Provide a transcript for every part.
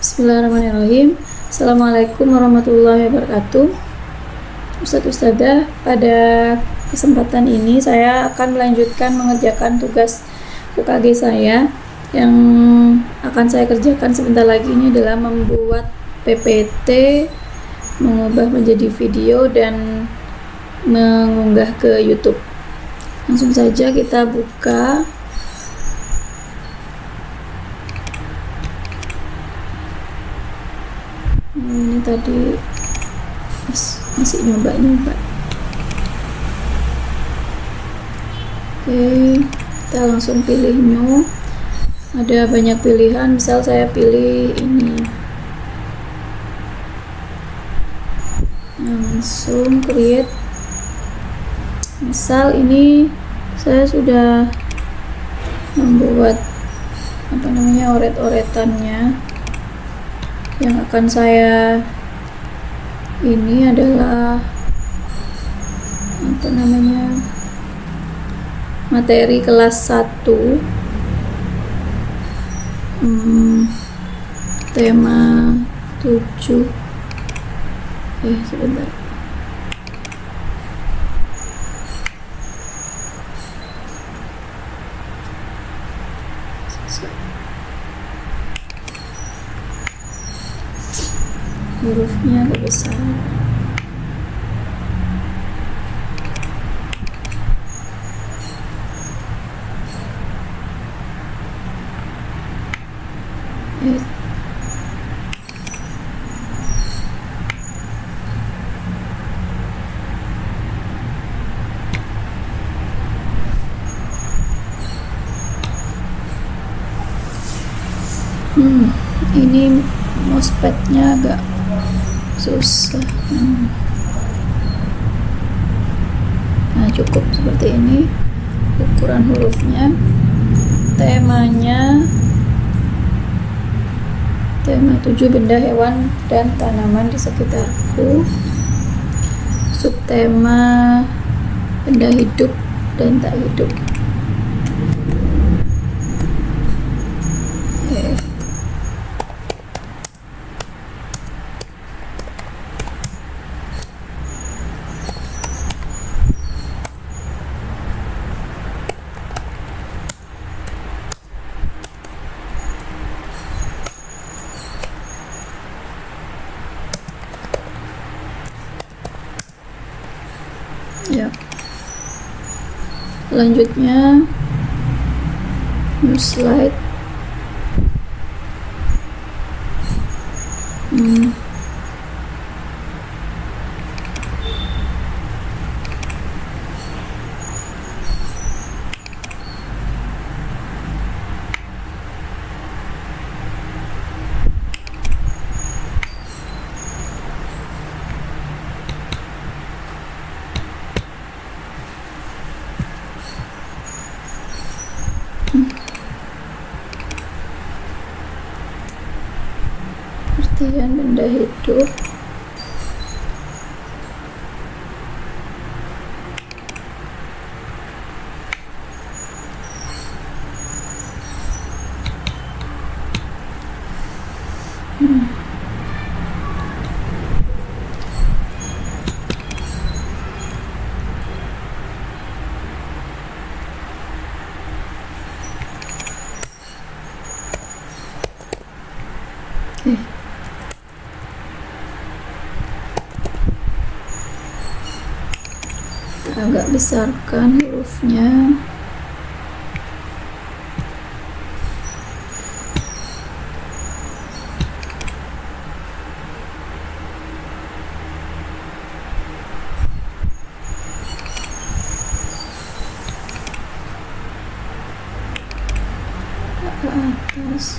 Bismillahirrahmanirrahim. Assalamualaikum warahmatullahi wabarakatuh. Ustadzah, pada kesempatan ini saya akan melanjutkan mengerjakan tugas UKG saya. Yang akan saya kerjakan sebentar lagi ini adalah membuat PPT, mengubah menjadi video dan mengunggah ke YouTube. Langsung saja kita buka. Ini tadi masih nyoba-nyoba. Oke, kita langsung pilih new. Ada banyak pilihan, misal saya pilih ini. Langsung create. Misal ini saya sudah membuat oret-oretannya. Yang akan saya ini adalah materi kelas 1, tema 7. Sebentar. Hurufnya agak besar. Ini mousepadnya agak susah. Nah, cukup seperti ini ukuran hurufnya. Temanya tema 7, benda, hewan, dan tanaman di sekitarku. Subtema benda hidup dan tak hidup. Ya, selanjutnya new slide. Artian benda hidup. Agak besarkan hurufnya. Ke atas.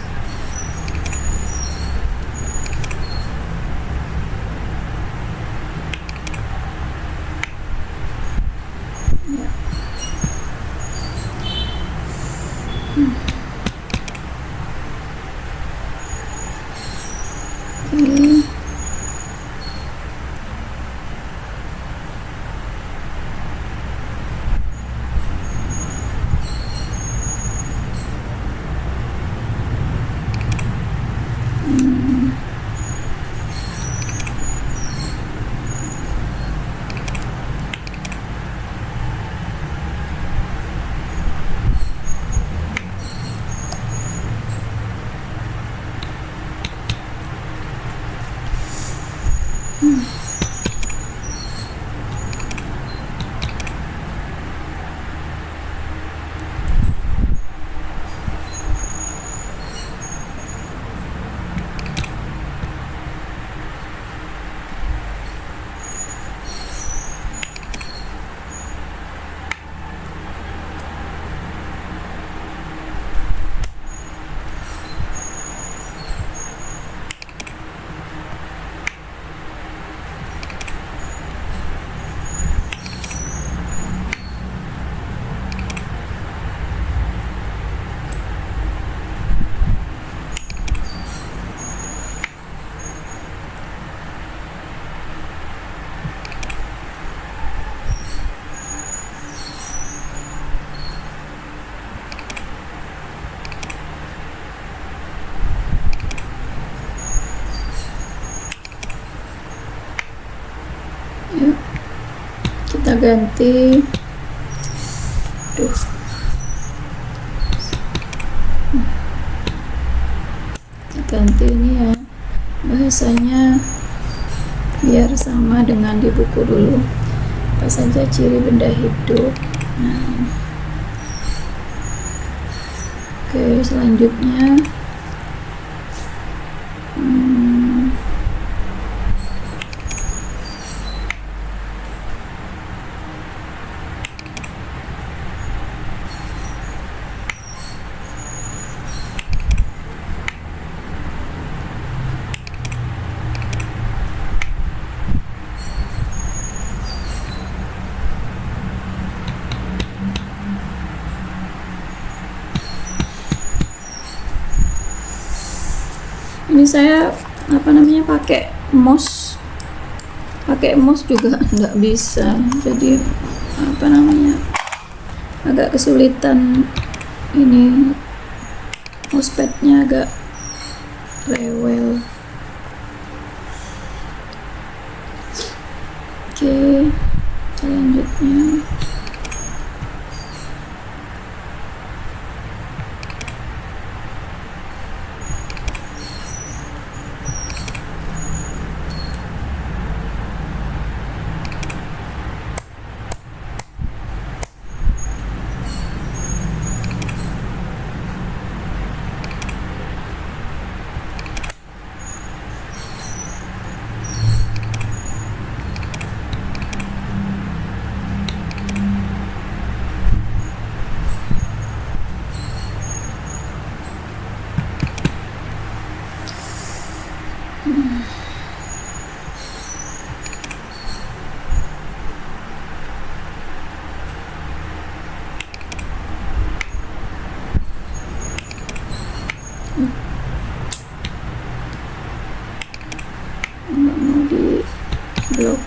Yuk, kita ganti. Ganti ini ya, bahasanya biar sama dengan di buku dulu. Apa saja ciri benda hidup. Nah, oke, selanjutnya ini saya pakai mouse juga nggak bisa, jadi agak kesulitan, ini mousepadnya agak rewel. Oke, selanjutnya nggak mau di blok.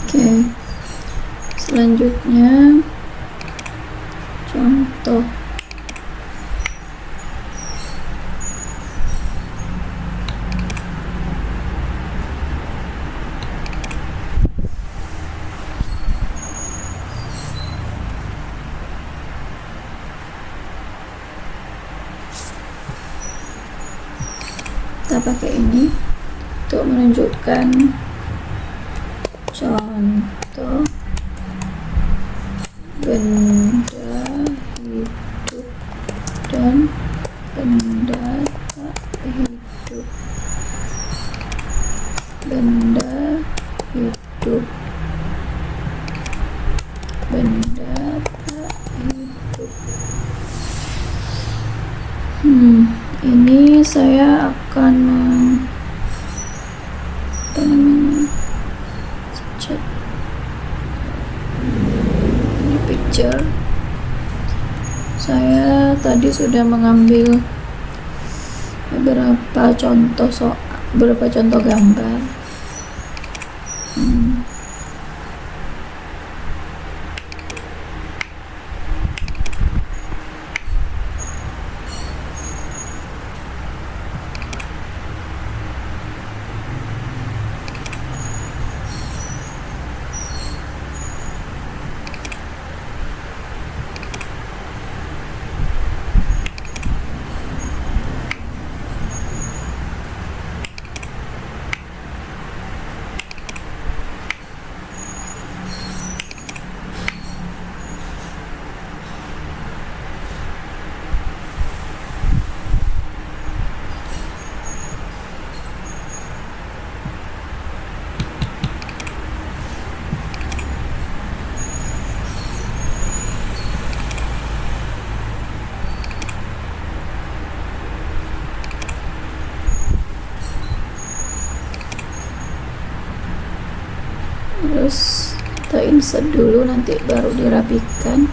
Oke, selanjutnya contoh. kita pakai ini untuk menunjukkan contoh benda hidup dan benda tak hidup. Benda hidup, benda tak hidup. Ini saya akan cek ini picture. Saya tadi sudah mengambil beberapa contoh gambar. Terus kita insert dulu, nanti baru dirapikan.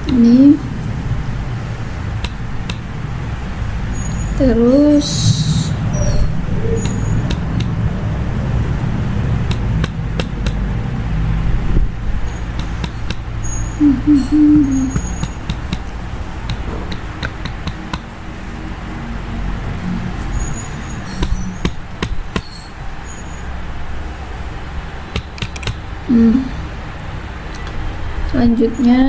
Ini terus selanjutnya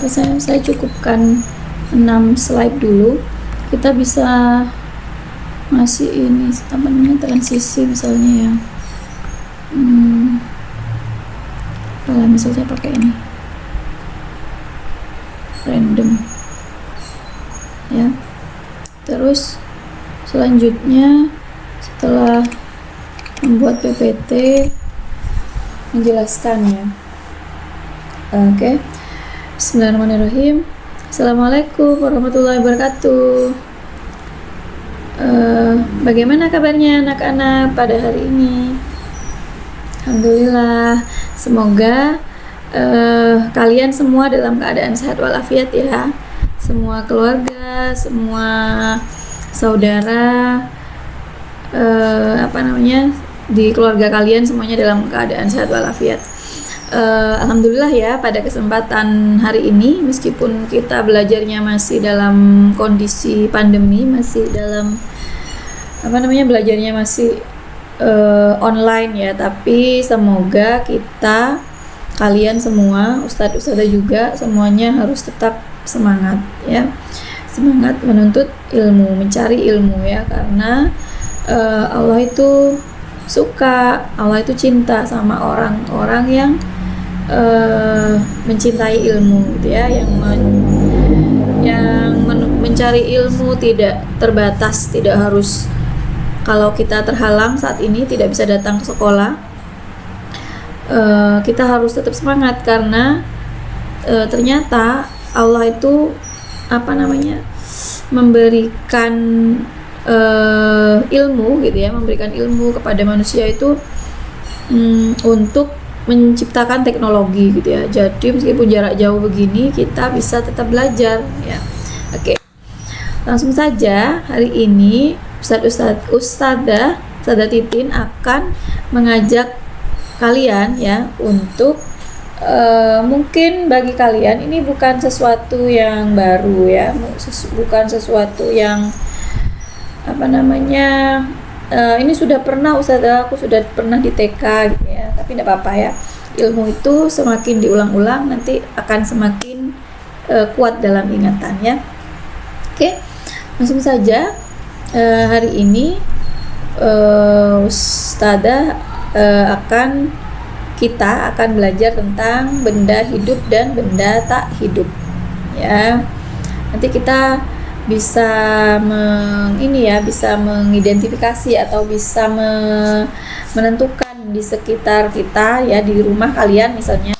saya cukupkan 6 slide dulu. Kita bisa masih ini apa namanya, transisi misalnya ya. Kalau misalnya pakai ini random ya. Terus selanjutnya setelah membuat PPT menjelaskannya. Oke. Bismillahirrahmanirrahim. Assalamualaikum warahmatullahi wabarakatuh. Bagaimana kabarnya anak-anak pada hari ini? Alhamdulillah. Semoga kalian semua dalam keadaan sehat walafiat ya. Semua keluarga, semua saudara, di keluarga kalian semuanya dalam keadaan sehat walafiat. Alhamdulillah ya, pada kesempatan hari ini meskipun kita belajarnya masih dalam kondisi pandemi, masih dalam belajarnya masih online ya, tapi semoga kalian semua, ustadz-ustadzah juga semuanya harus tetap semangat ya, semangat menuntut ilmu, mencari ilmu ya, karena Allah itu suka, Allah itu cinta sama orang-orang yang mencintai ilmu gitu ya, yang mencari ilmu tidak terbatas, tidak harus, kalau kita terhalang saat ini tidak bisa datang ke sekolah, kita harus tetap semangat karena ternyata Allah itu memberikan ilmu gitu ya, memberikan ilmu kepada manusia itu untuk menciptakan teknologi gitu ya. Jadi meskipun jarak jauh begini kita bisa tetap belajar ya. Oke. Langsung saja hari ini Ustadzah Titin akan mengajak kalian ya untuk mungkin bagi kalian ini bukan sesuatu yang baru ya, bukan sesuatu yang ini sudah pernah Ustazah, aku sudah pernah di TK gitu ya, tapi tidak apa-apa ya. Ilmu itu semakin diulang-ulang nanti akan semakin kuat dalam ingatan ya. Oke, langsung saja. Hari ini Ustazah kita akan belajar tentang benda hidup dan benda tak hidup ya. Nanti kita bisa bisa mengidentifikasi atau bisa menentukan di sekitar kita ya, di rumah kalian misalnya,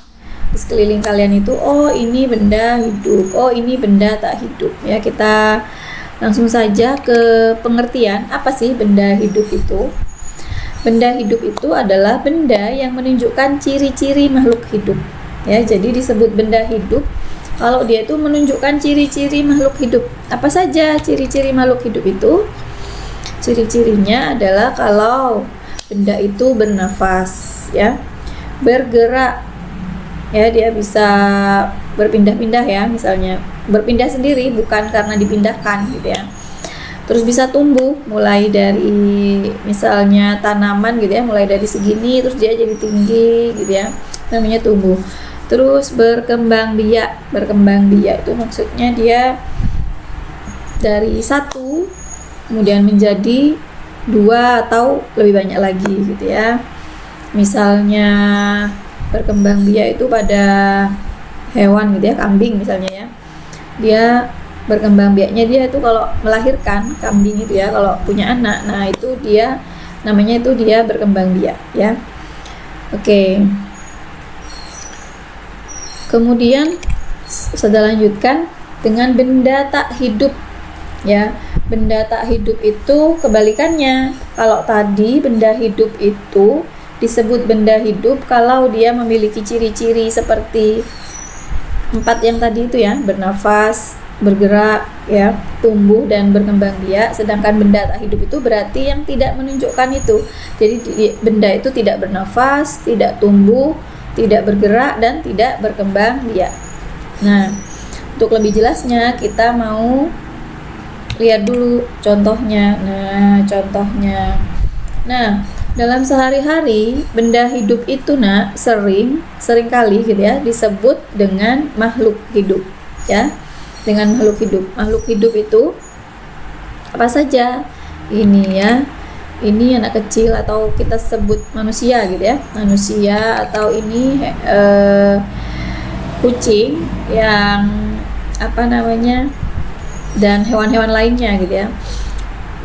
di sekeliling kalian itu, oh ini benda hidup, oh ini benda tak hidup ya. Kita langsung saja ke pengertian apa sih benda hidup itu. Benda hidup itu adalah benda yang menunjukkan ciri-ciri makhluk hidup ya. Jadi disebut benda hidup kalau dia itu menunjukkan ciri-ciri makhluk hidup. Apa saja ciri-ciri makhluk hidup itu? Ciri-cirinya adalah kalau benda itu bernafas ya, bergerak ya, dia bisa berpindah-pindah ya, misalnya berpindah sendiri bukan karena dipindahkan gitu ya. Terus bisa tumbuh mulai dari misalnya tanaman gitu ya, mulai dari segini terus dia jadi tinggi gitu ya, namanya tumbuh. Terus berkembang biak itu maksudnya dia dari satu kemudian menjadi 2 atau lebih banyak lagi gitu ya. Misalnya berkembang biak itu pada hewan gitu ya, kambing misalnya ya, dia berkembang biaknya dia itu kalau melahirkan, kambing itu ya kalau punya anak, nah itu dia namanya itu dia berkembang biak ya. Oke. Kemudian saya lanjutkan dengan benda tak hidup ya. Benda tak hidup itu kebalikannya. Kalau tadi benda hidup itu disebut benda hidup kalau dia memiliki ciri-ciri seperti 4 yang tadi itu ya, bernafas, bergerak ya, tumbuh dan berkembang biak. Sedangkan benda tak hidup itu berarti yang tidak menunjukkan itu. Jadi benda itu tidak bernafas, tidak tumbuh, tidak bergerak dan tidak berkembang biak. Nah, untuk lebih jelasnya kita mau lihat dulu contohnya. Nah, dalam sehari-hari benda hidup itu sering kali gitu ya disebut dengan makhluk hidup ya, dengan makhluk hidup itu apa saja ini ya, ini anak kecil atau kita sebut manusia gitu ya, manusia atau ini kucing yang apa namanya, dan hewan-hewan lainnya gitu ya.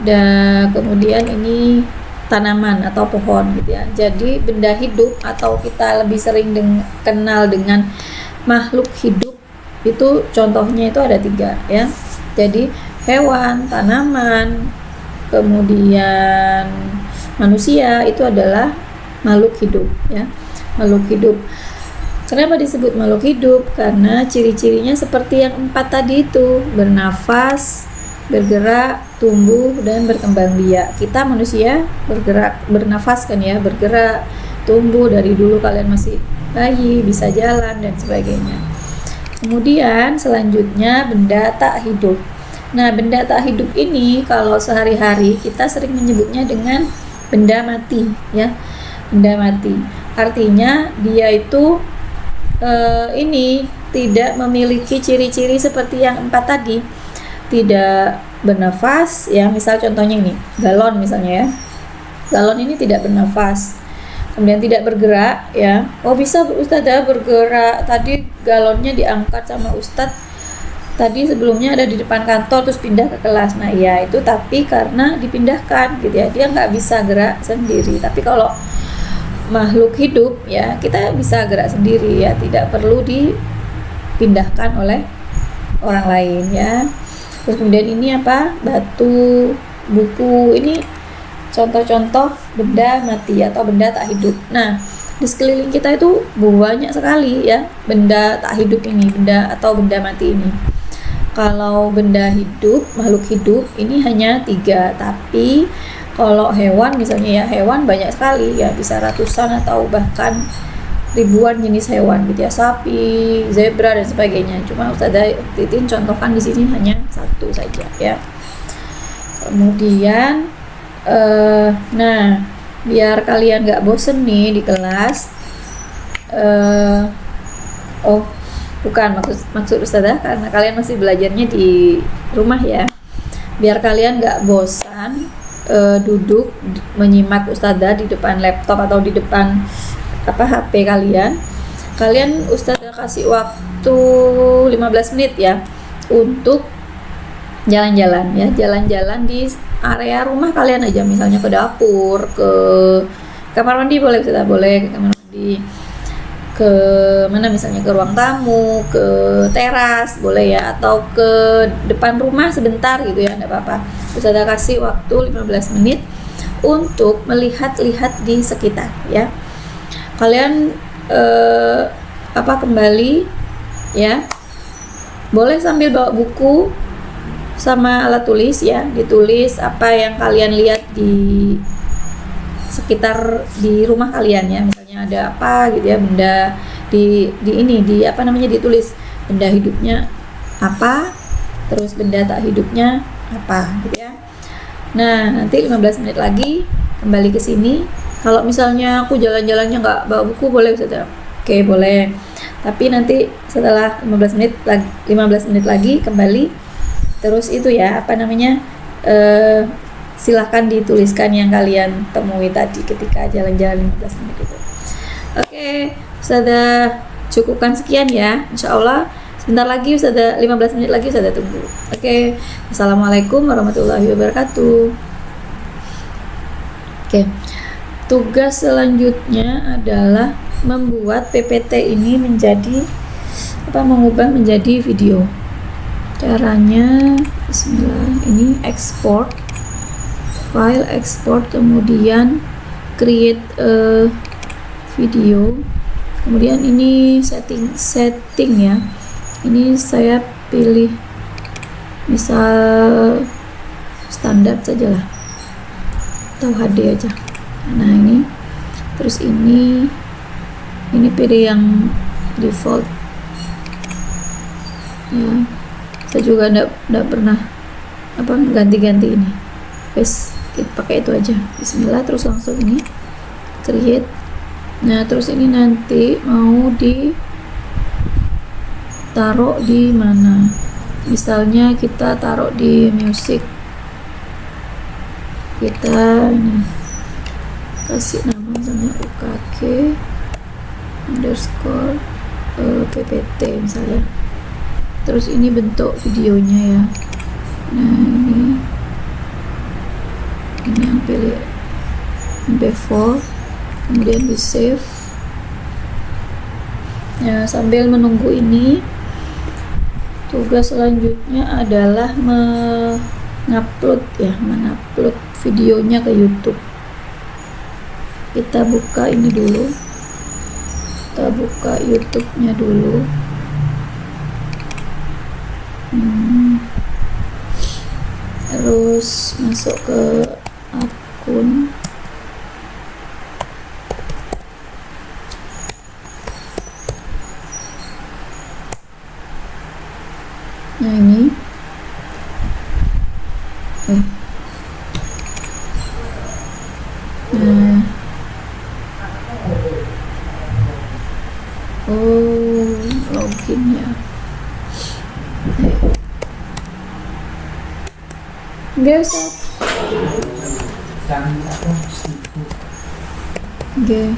Dan kemudian ini tanaman atau pohon gitu ya. Jadi benda hidup atau kita lebih sering kenal dengan makhluk hidup itu contohnya itu ada 3 ya. Jadi hewan, tanaman, kemudian manusia itu adalah makhluk hidup ya, makhluk hidup. Kenapa disebut makhluk hidup? Karena ciri-cirinya seperti yang 4 tadi itu, bernafas, bergerak, tumbuh, dan berkembang biak. Kita manusia bergerak, bernafas kan ya, bergerak, tumbuh dari dulu kalian masih bayi, bisa jalan dan sebagainya. Kemudian selanjutnya benda tak hidup. Nah, benda tak hidup ini kalau sehari-hari kita sering menyebutnya dengan benda mati ya. Benda mati. Artinya dia itu ini tidak memiliki ciri-ciri seperti yang 4 tadi. Tidak bernafas ya, misal contohnya ini galon misalnya ya, galon ini tidak bernafas, kemudian tidak bergerak ya. Oh bisa Ustazah bergerak, tadi galonnya diangkat sama Ustadz tadi sebelumnya ada di depan kantor terus pindah ke kelas. Nah iya itu tapi karena dipindahkan gitu ya, dia nggak bisa gerak sendiri. Tapi kalau makhluk hidup ya kita bisa gerak sendiri ya, tidak perlu dipindahkan oleh orang lain ya. Terus kemudian ini apa, batu, buku, ini contoh-contoh benda mati atau benda tak hidup. Nah di sekeliling kita itu banyak sekali ya benda tak hidup ini, benda atau benda mati ini. Kalau benda hidup, makhluk hidup ini hanya 3, tapi kalau hewan misalnya ya, hewan banyak sekali ya, bisa ratusan atau bahkan ribuan jenis hewan gitu ya, sapi, zebra dan sebagainya. Cuma Ustazah Titin contohkan di sini hanya 1 saja ya. Kemudian nah biar kalian nggak bosen nih di kelas, bukan maksud Ustazah karena kalian masih belajarnya di rumah ya, biar kalian nggak bosan duduk menyimak Ustazah di depan laptop atau di depan HP kalian Ustazah kasih waktu 15 menit ya untuk jalan-jalan ya, jalan-jalan di area rumah kalian aja, misalnya ke dapur, ke kamar mandi boleh, Ustazah boleh ke kamar mandi, ke mana misalnya ke ruang tamu, ke teras boleh ya, atau ke depan rumah sebentar gitu ya, enggak apa-apa. Ustazah kasih waktu 15 menit untuk melihat-lihat di sekitar ya. Kalian kembali ya. Boleh sambil bawa buku sama alat tulis ya, ditulis apa yang kalian lihat di sekitar di rumah kalian ya. Misalnya ada apa gitu ya, benda ditulis benda hidupnya apa, terus benda tak hidupnya apa gitu ya. Nah, nanti 15 menit lagi kembali ke sini. Kalau misalnya aku jalan-jalannya nggak bawa buku boleh Ustazah? Oke, boleh. Tapi nanti setelah 15 menit lagi kembali. Terus itu ya, silahkan dituliskan yang kalian temui tadi ketika jalan-jalan 15 menit itu. Oke, Ustazah cukupkan sekian ya. Insyaallah sebentar lagi Ustazah, 15 menit lagi Ustazah tunggu. Oke, Assalamualaikum warahmatullahi wabarakatuh. Oke, tugas selanjutnya adalah membuat PPT ini mengubah menjadi video. Caranya bismillah, ini export file, export, kemudian create a video, kemudian ini setting ya. Ini saya pilih misal standar sajalah atau HD aja. Nah ini, terus ini pilih yang default ya. Saya juga enggak pernah ganti-ganti ini. Wes, kita pakai itu aja. Bismillah, terus langsung ini create. Nah, terus ini nanti mau ditaruh di mana? Misalnya kita taruh di music. Kita ini kasih nama misalnya UKG underscore PPT misalnya. Terus ini bentuk videonya ya. Nah, ini yang pilih MP4, kemudian di save. Ya, sambil menunggu ini, tugas selanjutnya adalah mengupload videonya ke YouTube. Kita buka ini dulu, kita buka YouTube-nya dulu. Terus masuk ke akun. Nah, ini login ya. Guys, oke.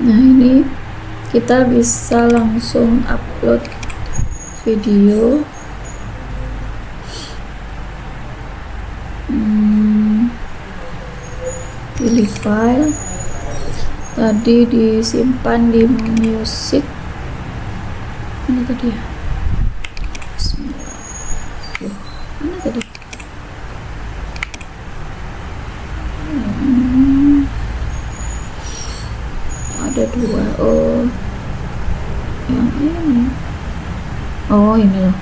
Nah, ini kita bisa langsung upload video. Pilih file, tadi disimpan di music. Mana tadi ya? Mana tadi? Ada dua. Oh, yang ini. Oh, ini loh.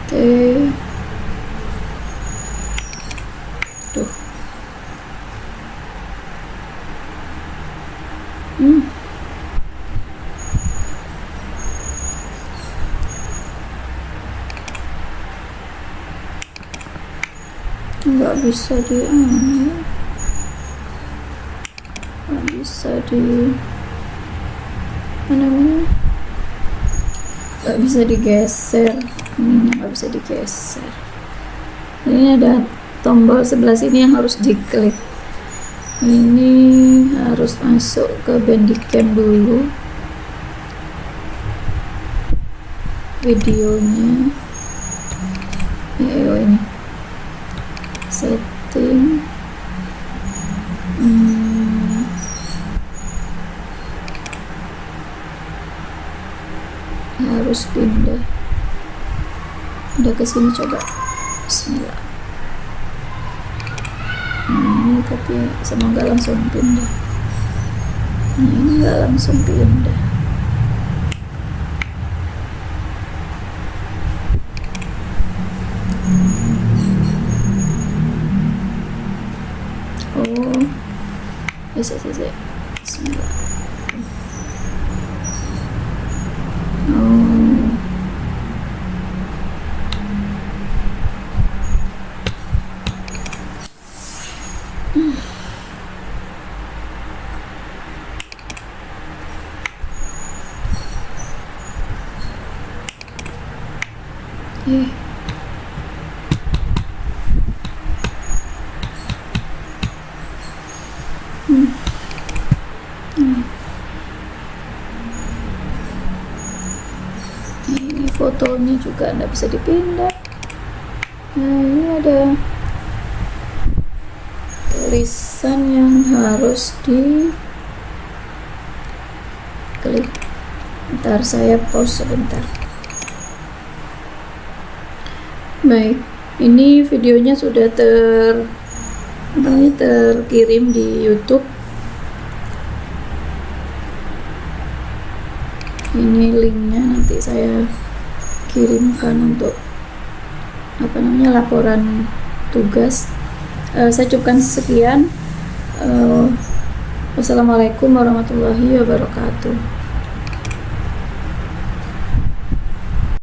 Oke. Tuh. Nggak bisa nggak bisa nggak bisa digeser. Ini nggak bisa digeser. Ini ada tombol sebelah sini yang harus diklik. Ini harus masuk ke Bandicam dulu videonya. Ini setting, harus pindah ke sini, coba. Bismillah. Ini tapi semoga langsung pindah. Ini nggak langsung pindah. Oh, bisa. Bismillah. Ini fotonya juga nggak bisa dipindah. Nah, ini ada tulisan yang harus diklik. Ntar saya pause sebentar. Baik, ini videonya sudah terkirim di YouTube. Ini linknya nanti saya kirimkan untuk laporan tugas. Saya cukupkan sekian. Wassalamualaikum warahmatullahi wabarakatuh.